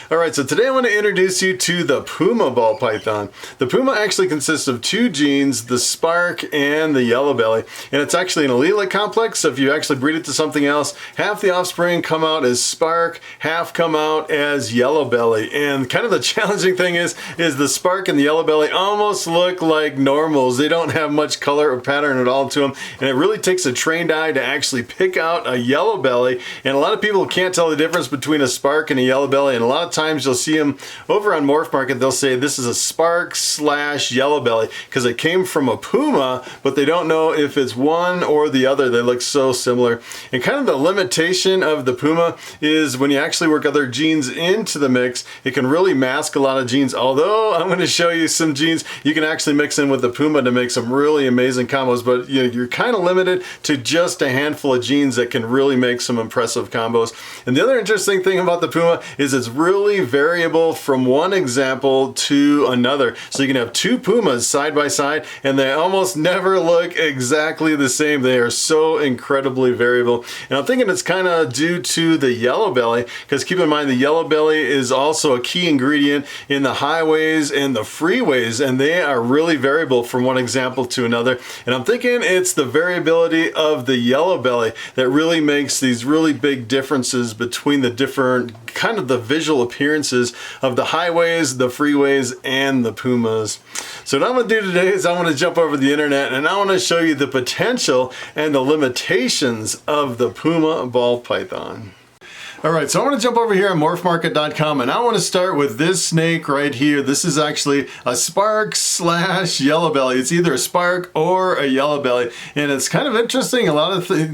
Alright, so today I want to introduce you to the Puma ball python. The Puma actually consists of two genes, the spark and the yellow belly. And it's actually an allelic complex, so if you actually breed it to something else, half the offspring come out as spark, half come out as yellow belly. And kind of the challenging thing is the spark and the yellow belly almost look like normals. They don't have much color or pattern at all to them. And it really takes a trained eye to actually pick out a yellow belly. And a lot of people can't tell the difference between a spark and a yellow belly. And a lot of times you'll see them over on Morphmarket, they'll say this is a spark / yellow belly because it came from a Puma, but they don't know if it's one or the other. They look so similar. And kind of the limitation of the Puma is when you actually work other genes into the mix, it can really mask a lot of genes. Although I'm going to show you some genes you can actually mix in with the Puma to make some really amazing combos, but you're kind of limited to just a handful of genes that can really make some impressive combos. And the other interesting thing about the Puma is it's really variable from one example to another. So you can have two Pumas side by side and they almost never look exactly the same. They are so incredibly variable. And I'm thinking it's kind of due to the yellow belly, because keep in mind the yellow belly is also a key ingredient in the highways and the freeways, and they are really variable from one example to another. And I'm thinking it's the variability of the yellow belly that really makes these really big differences between the different kind of the visual appearances of the highways, the freeways, and the Pumas. So what I'm going to do today is I want to jump over the internet and I want to show you the potential and the limitations of the Puma ball python. Alright, so I want to jump over here on morphmarket.com and I want to start with this snake right here. This is actually a spark / yellow belly. It's either a spark or a yellow belly. And it's kind of interesting.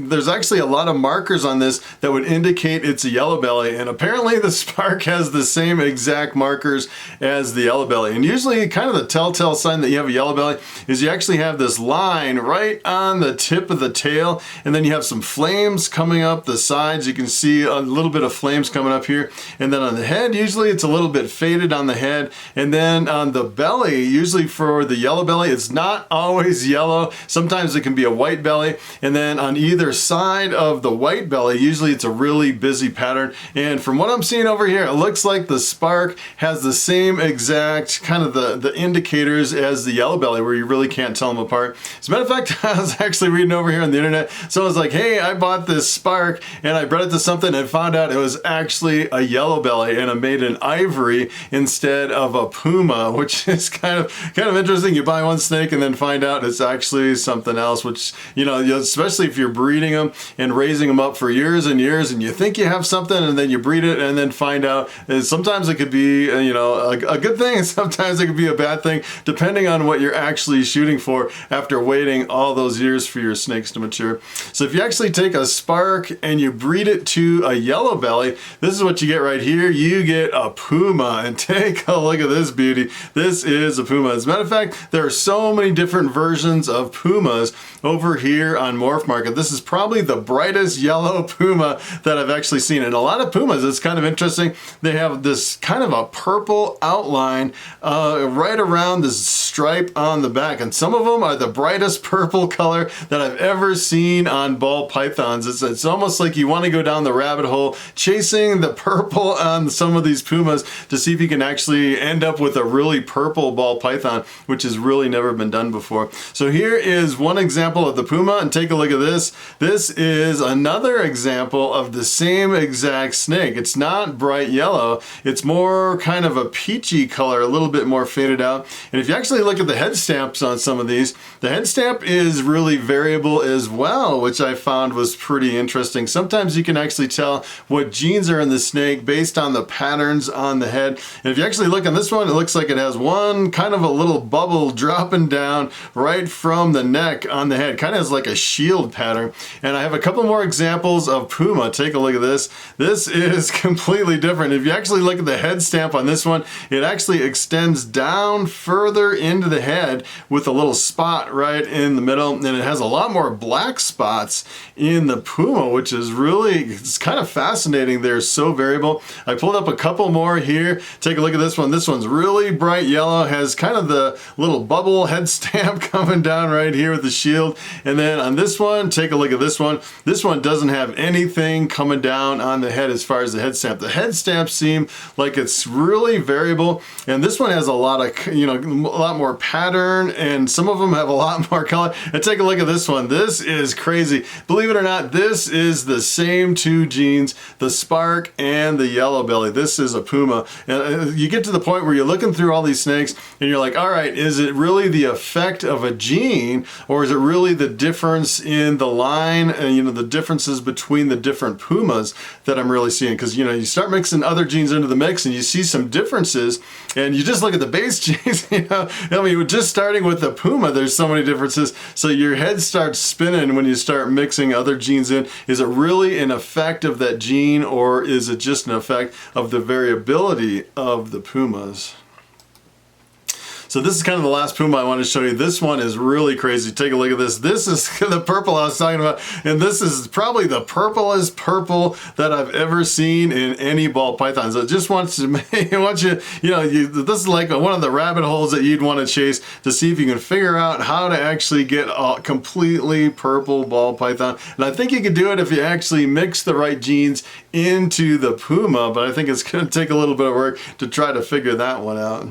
There's actually a lot of markers on this that would indicate it's a yellow belly. And apparently the spark has the same exact markers as the yellow belly. And usually kind of the telltale sign that you have a yellow belly is you actually have this line right on the tip of the tail. And then you have some flames coming up the sides. You can see a little bit of flames coming up here, and then on the head usually it's a little bit faded on the head, and then on the belly, usually for the yellow belly, it's not always yellow. Sometimes it can be a white belly, and then on either side of the white belly usually it's a really busy pattern. And from what I'm seeing over here, it looks like the spark has the same exact kind of the indicators as the yellow belly, where you really can't tell them apart. As a matter of fact, I was actually reading over here on the internet, so I was like, hey, I bought this spark and I bred it to something and found out it was actually a yellow belly, and I made an ivory instead of a Puma, which is kind of interesting. You buy one snake and then find out it's actually something else, which, especially if you're breeding them and raising them up for years and years and you think you have something and then you breed it and then find out, sometimes it could be, a good thing, and sometimes it could be a bad thing, depending on what you're actually shooting for after waiting all those years for your snakes to mature. So if you actually take a spark and you breed it to a yellow belly, this is what you get right here. You get a Puma, and take a look at this beauty. This is a Puma. As a matter of fact, there are so many different versions of Pumas over here on Morphmarket. This is probably the brightest yellow Puma that I've actually seen. And a lot of Pumas, it's kind of interesting, they have this kind of a purple outline right around this stripe on the back, and some of them are the brightest purple color that I've ever seen on ball pythons. It's almost like you want to go down the rabbit hole chasing the purple on some of these Pumas to see if you can actually end up with a really purple ball python, which has really never been done before. So here is one example of the Puma, and take a look at this. This is another example of the same exact snake. It's not bright yellow, it's more kind of a peachy color, a little bit more faded out. And if you actually look at the head stamps on some of these, the head stamp is really variable as well, which I found was pretty interesting. Sometimes you can actually tell what genes are in the snake based on the patterns on the head. And if you actually look on this one, it looks like it has one kind of a little bubble dropping down right from the neck on the head, kind of has like a shield pattern. And I have a couple more examples of Puma. Take a look at this. This is completely different. If you actually look at the head stamp on this one, it actually extends down further into the head with a little spot right in the middle, and it has a lot more black spots in the Puma, which is really, it's kind of fascinating. fascinating. They're so variable. I pulled up a couple more here. Take a look at this one. This one's really bright yellow, has kind of the little bubble head stamp coming down right here with the shield. And then on this one, take a look at this one. This one doesn't have anything coming down on the head as far as the head stamp. The head stamps seem like it's really variable, and this one has a lot of, a lot more pattern, and some of them have a lot more color. And take a look at this one. This is crazy. Believe it or not, this is the same two jeans, the Spark and the Yellow Belly. This is a Puma. And you get to the point where you're looking through all these snakes and you're like, all right, is it really the effect of a jean, or is it really the difference in the line and the differences between the different Pumas that I'm really seeing? Because you start mixing other jeans into the mix and you see some differences, and you just look at the base jeans, I mean, just starting with the Puma, there's so many differences. So your head starts spinning when you start mixing other jeans in. Is it really an effect of that jean, or is it just an effect of the variability of the Pumas? So this is kind of the last Puma I want to show you. This one is really crazy. Take a look at this. This is the purple I was talking about, and this is probably the purplest purple that I've ever seen in any ball python. So it just wants to this is like one of the rabbit holes that you'd want to chase to see if you can figure out how to actually get a completely purple ball python. And I think you can do it if you actually mix the right genes into the Puma, but I think it's going to take a little bit of work to try to figure that one out.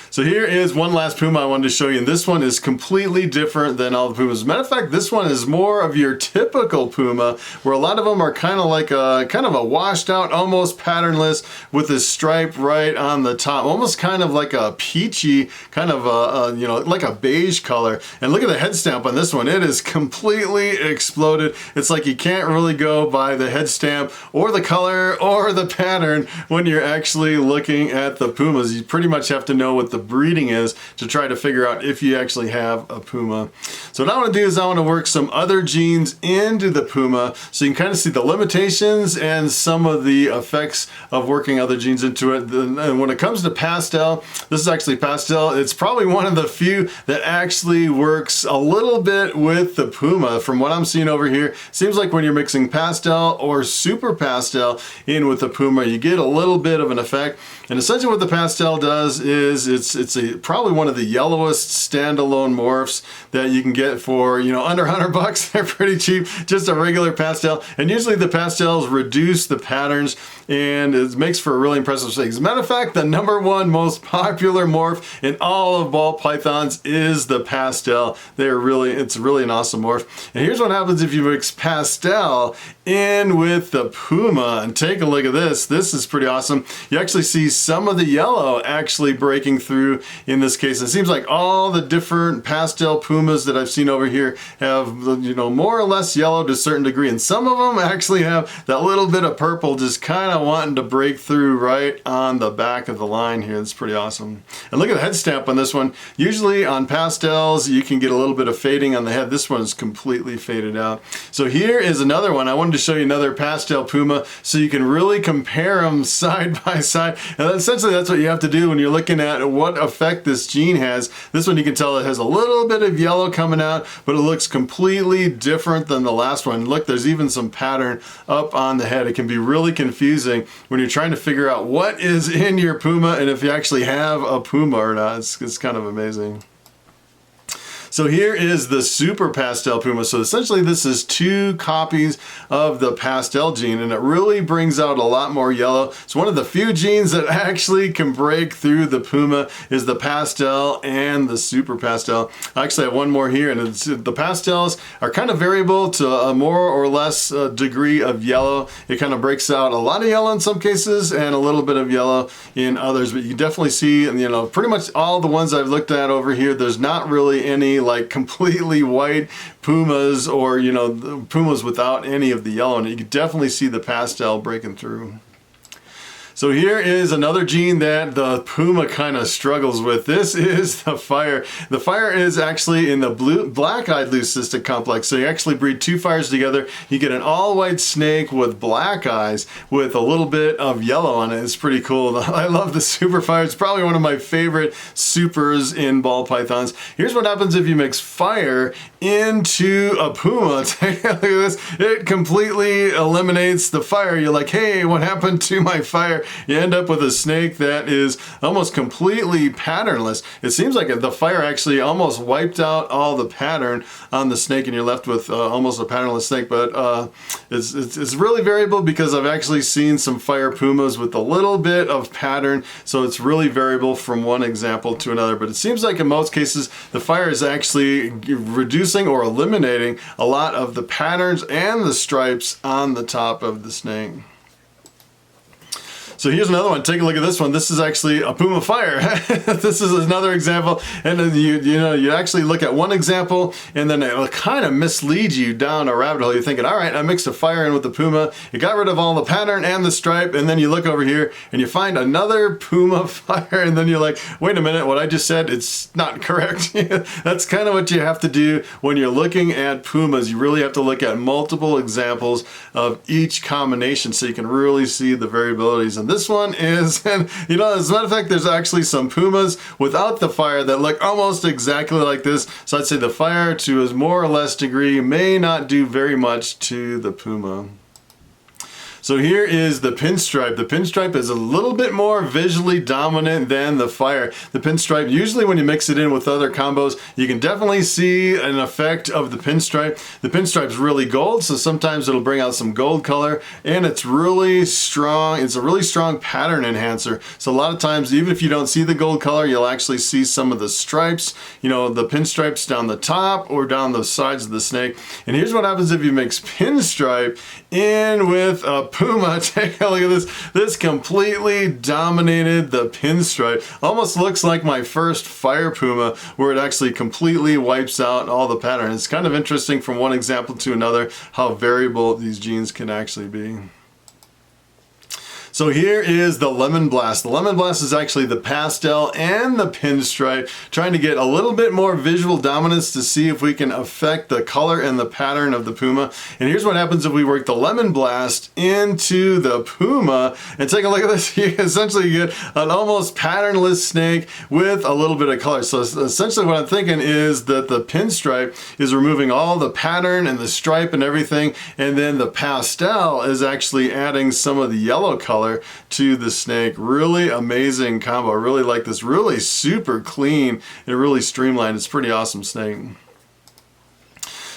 So here is one last Puma I wanted to show you, and this one is completely different than all the Pumas. As a matter of fact, this one is more of your typical Puma, where a lot of them are kind of like a washed out, almost patternless, with this stripe right on the top, almost kind of like a peachy, kind of like a beige color. And look at the head stamp on this one. It is completely exploded. It's like you can't really go by the head stamp or the color or the pattern when you're actually looking at the Pumas. You pretty much have to know what the breeding is to try to figure out if you actually have a Puma. So what I want to do is I want to work some other genes into the Puma so you can kind of see the limitations and some of the effects of working other genes into it. And when it comes to pastel, this is actually pastel. It's probably one of the few that actually works a little bit with the Puma. From what I'm seeing over here, seems like when you're mixing pastel or super pastel in with the Puma, you get a little bit of an effect. And essentially what the pastel does is it's probably one of the yellowest standalone morphs that you can get for, under $100. They're pretty cheap, just a regular pastel. And usually the pastels reduce the patterns, and it makes for a really impressive snake. As a matter of fact, the #1 most popular morph in all of ball pythons is the pastel. It's really an awesome morph. And here's what happens if you mix pastel in with the Puma, and take a look at this. This is pretty awesome. You actually see some of the yellow actually breaking through in this case. It seems like all the different pastel Pumas that I've seen over here have, more or less yellow to a certain degree, and some of them actually have that little bit of purple just kind of wanting to break through right on the back of the line here. It's pretty awesome. And look at the head stamp on this one. Usually on pastels you can get a little bit of fading on the head. This one's completely faded out. So here is another one. I wanted to show you another pastel Puma so you can really compare them side by side. And essentially that's what you have to do when you're looking at what effect this gene has. This one you can tell it has a little bit of yellow coming out, but it looks completely different than the last one. Look, there's even some pattern up on the head. It can be really confusing when you're trying to figure out what is in your Puma and if you actually have a Puma or not. It's kind of amazing. So here is the super pastel Puma. So essentially this is 2 copies of the pastel gene, and it really brings out a lot more yellow. It's one of the few genes that actually can break through the Puma is the pastel and the super pastel. I actually have one more here, and the pastels are kind of variable to a more or less degree of yellow. It kind of breaks out a lot of yellow in some cases and a little bit of yellow in others, but you definitely see, pretty much all the ones I've looked at over here, there's not really any like completely white Pumas or Pumas without any of the yellow, and you can definitely see the pastel breaking through. So here is another gene that the Puma kind of struggles with. This is the fire. The fire is actually in the black-eyed leucistic complex. So you actually breed two fires together. You get an all-white snake with black eyes with a little bit of yellow on it. It's pretty cool. I love the super fire. It's probably one of my favorite supers in ball pythons. Here's what happens if you mix fire into a Puma. Take a look at this. It completely eliminates the fire. You're like, hey, what happened to my fire? You end up with a snake that is almost completely patternless. It seems like the fire actually almost wiped out all the pattern on the snake, and you're left with almost a patternless snake. But it's really variable, because I've actually seen some fire Pumas with a little bit of pattern, so it's really variable from one example to another. But it seems like in most cases the fire is actually reducing or eliminating a lot of the patterns and the stripes on the top of the snake. So here's another one. Take a look at this one. This is actually a Puma fire. This is another example. And then you actually look at one example, and then it will kind of mislead you down a rabbit hole. You're thinking, all right, I mixed a fire in with the Puma. It got rid of all the pattern and the stripe. And then you look over here and you find another Puma fire. And then you're like, wait a minute, what I just said, it's not correct. That's kind of what you have to do when you're looking at Pumas. You really have to look at multiple examples of each combination so you can really see the variabilities. And this one is, and as a matter of fact, there's actually some Pumas without the fire that look almost exactly like this. So I'd say the fire, to a more or less degree, may not do very much to the Puma. So here is the pinstripe. The pinstripe is a little bit more visually dominant than the fire. The pinstripe, usually when you mix it in with other combos, you can definitely see an effect of the pinstripe. The pinstripe's really gold, so sometimes it'll bring out some gold color, and it's really strong. It's a really strong pattern enhancer. So a lot of times, even if you don't see the gold color, you'll actually see some of the stripes, the pinstripes down the top or down the sides of the snake. And here's what happens if you mix pinstripe in with a Puma. Take a look at this. This completely dominated the pinstripe. Almost looks like my first fire Puma, where it actually completely wipes out all the pattern. It's kind of interesting from one example to another how variable these genes can actually be. So here is the Lemon Blast. The Lemon Blast is actually the pastel and the pinstripe, trying to get a little bit more visual dominance to see if we can affect the color and the pattern of the Puma. And here's what happens if we work the Lemon Blast into the Puma. And take a look at this. You essentially get an almost patternless snake with a little bit of color. So essentially what I'm thinking is that the pinstripe is removing all the pattern and the stripe and everything, and then the pastel is actually adding some of the yellow color to the snake. Really amazing combo. I really like this. Really super clean and really streamlined. It's a pretty awesome snake.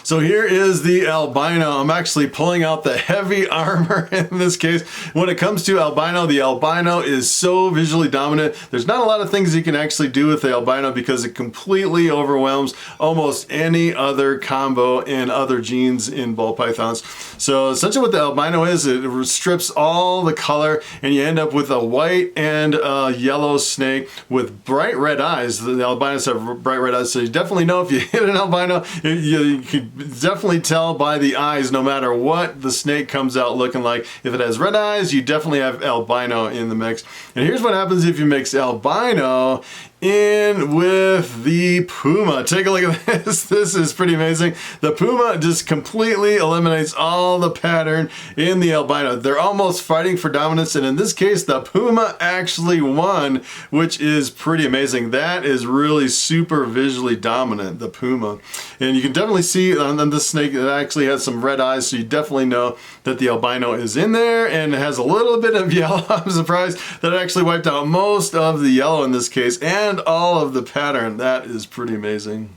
So here is the albino. I'm actually pulling out the heavy armor in this case. When it comes to albino, the albino is so visually dominant. There's not a lot of things you can actually do with the albino because it completely overwhelms almost any other combo and other genes in ball pythons. So essentially what the albino is, it strips all the color and you end up with a white and a yellow snake with bright red eyes. The albinos have bright red eyes, so you definitely know if you hit an albino, you could definitely tell by the eyes no matter what the snake comes out looking like. If it has red eyes, you definitely have albino in the mix. And here's what happens if you mix albino in with the Puma. Take a look at this. This is pretty amazing. The Puma just completely eliminates all the pattern in the albino. They're almost fighting for dominance, and in this case the Puma actually won, which is pretty amazing. That is really super visually dominant, the Puma. And you can definitely see on this snake it actually has some red eyes, so you definitely know that the albino is in there, and it has a little bit of yellow. I'm surprised that it actually wiped out most of the yellow in this case and all of the pattern. That is pretty amazing.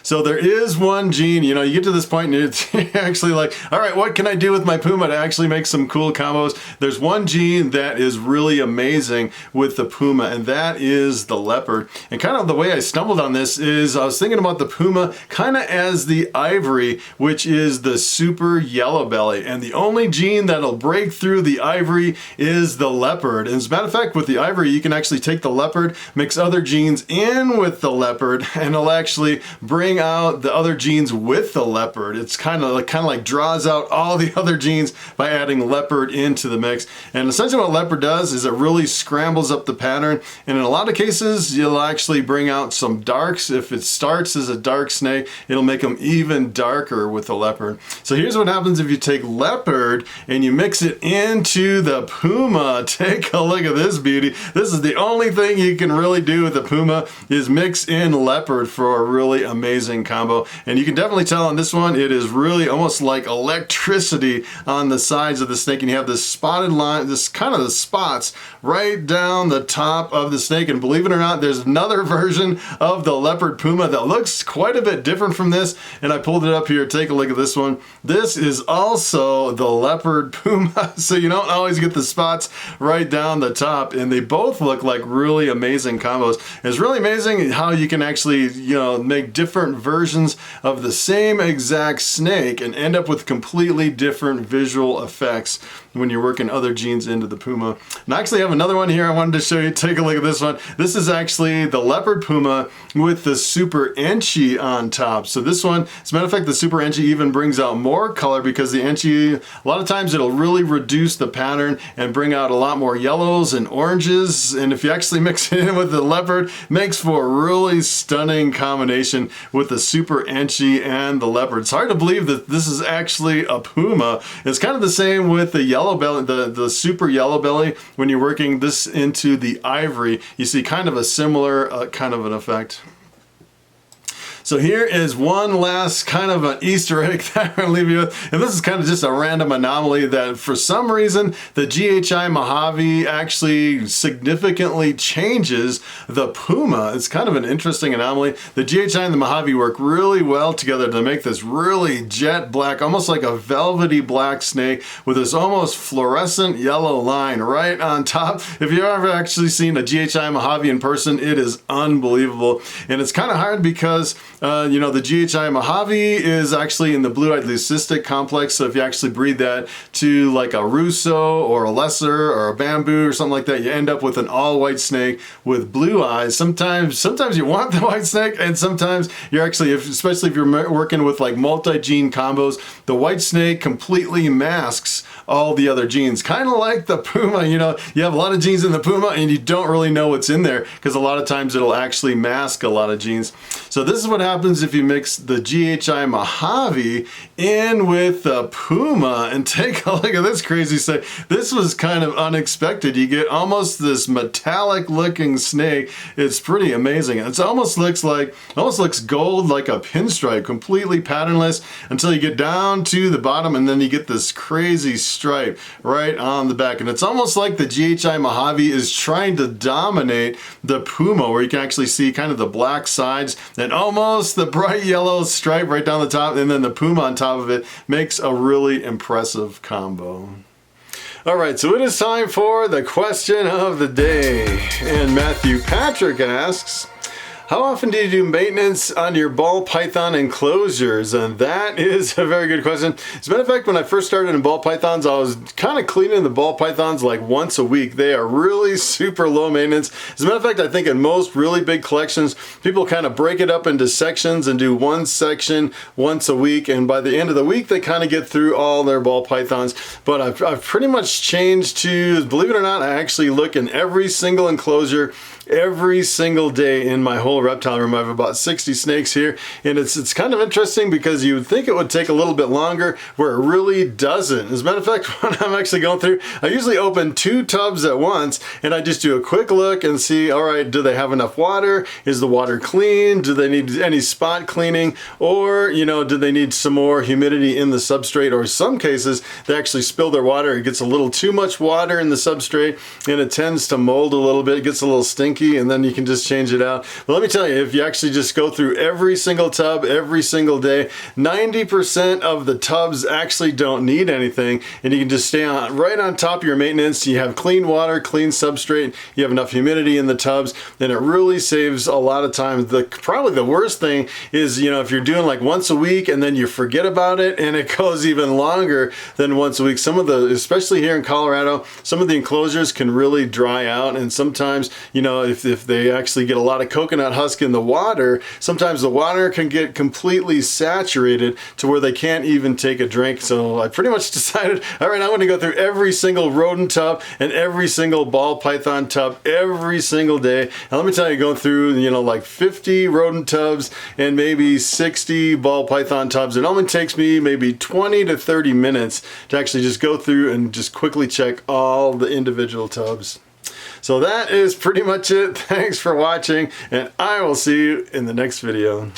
So there is one gene, you get to this point and you're actually like, all right, what can I do with my Puma to actually make some cool combos? There's one gene that is really amazing with the Puma, and that is the leopard. And kind of the way I stumbled on this is I was thinking about the Puma kind of as the ivory, which is the super yellow belly. And the only gene that'll break through the ivory is the leopard. And as a matter of fact, with the ivory, you can actually take the leopard, mix other genes in with the leopard, and it'll actually bring bring out the other genes with the leopard. It's kind of like draws out all the other genes by adding leopard into the mix. And essentially what leopard does is it really scrambles up the pattern, and in a lot of cases you'll actually bring out some darks. If it starts as a dark snake, it'll make them even darker with the leopard. So here's what happens if you take leopard and you mix it into the Puma. Take a look at this beauty. This is the only thing you can really do with the Puma, is mix in leopard for a really amazing combo. And you can definitely tell on this one, it is really almost like electricity on the sides of the snake, and you have this spotted line, this kind of the spots right down the top of the snake. And believe it or not, there's another version of the Leopard Puma that looks quite a bit different from this, and I pulled it up here. Take a look at this one. This is also the Leopard Puma, so you don't always get the spots right down the top, and they both look like really amazing combos. It's really amazing how you can actually, you know, make different versions of the same exact snake and end up with completely different visual effects when you're working other genes into the Puma. And I actually have another one here I wanted to show you. Take a look at this one. This is actually the Leopard Puma with the Super Enchi on top. So this one, as a matter of fact, the Super Enchi even brings out more color, because the Enchi, a lot of times it'll really reduce the pattern and bring out a lot more yellows and oranges. And if you actually mix it in with the leopard, it makes for a really stunning combination with the Super Enchi and the leopard. It's hard to believe that this is actually a Puma. It's kind of the same with the yellow belly, the super yellow belly. When you're working this into the ivory, you see kind of a similar kind of an effect. So here is one last kind of an Easter egg that I'm going to leave you with. And this is kind of just a random anomaly that for some reason the GHI Mojave actually significantly changes the Puma. It's kind of an interesting anomaly. The GHI and the Mojave work really well together to make this really jet black, almost like a velvety black snake with this almost fluorescent yellow line right on top. If you've ever actually seen a GHI Mojave in person, it is unbelievable. And it's kind of hard because you know, the GHI Mojave is actually in the blue-eyed leucistic complex, so if you actually breed that to like a Russo or a Lesser or a Bamboo or something like that, you end up with an all-white snake with blue eyes. Sometimes you want the white snake, and sometimes you're actually, especially if you're working with like multi-gene combos, the white snake completely masks all the other genes. Kind of like the Puma, you know, you have a lot of genes in the Puma and you don't really know what's in there, because a lot of times it'll actually mask a lot of genes. So this is what happens if you mix the GHI Mojave in with the Puma. And take a look at this crazy snake. This was kind of unexpected. You get almost this metallic looking snake. It's pretty amazing. It almost looks gold, like a pinstripe, completely patternless, until you get down to the bottom, and then you get this crazy stripe right on the back. And it's almost like the GHI Mojave is trying to dominate the Puma, where you can actually see kind of the black sides and almost the bright yellow stripe right down the top, and then the Puma on top of it makes a really impressive combo. All right, so it is time for the question of the day. And Matthew Patrick asks, how often do you do maintenance on your ball python enclosures? And that is a very good question. As a matter of fact, when I first started in ball pythons, I was kind of cleaning the ball pythons like once a week. They are really super low maintenance. As a matter of fact, I think in most really big collections, people kind of break it up into sections and do one section once a week. And by the end of the week, they kind of get through all their ball pythons. But I've pretty much changed to, believe it or not, I actually look in every single enclosure every single day in my whole reptile room. I have about 60 snakes here, and it's kind of interesting because you would think it would take a little bit longer, where it really doesn't. As a matter of fact, when I'm actually going through, I usually open 2 tubs at once, and I just do a quick look and see, all right, do they have enough water? Is the water clean? Do they need any spot cleaning? Or, you know, do they need some more humidity in the substrate? Or in some cases, they actually spill their water. It gets a little too much water in the substrate, and it tends to mold a little bit. It gets a little stinky, and then you can just change it out. But let me tell you, if you actually just go through every single tub every single day, 90% of the tubs actually don't need anything, and you can just stay on right on top of your maintenance. You have clean water, clean substrate, you have enough humidity in the tubs, and it really saves a lot of time. Probably the worst thing is, you know, if you're doing like once a week and then you forget about it and it goes even longer than once a week. Some of the, especially here in Colorado, some of the enclosures can really dry out, and sometimes, you know, know, if they actually get a lot of coconut husk in the water, sometimes the water can get completely saturated to where they can't even take a drink. So I pretty much decided, all right, I'm going to go through every single rodent tub and every single ball python tub every single day. And let me tell you, going through, you know, like 50 rodent tubs and maybe 60 ball python tubs, it only takes me maybe 20 to 30 minutes to actually just go through and just quickly check all the individual tubs. So that is pretty much it. Thanks for watching, and I will see you in the next video.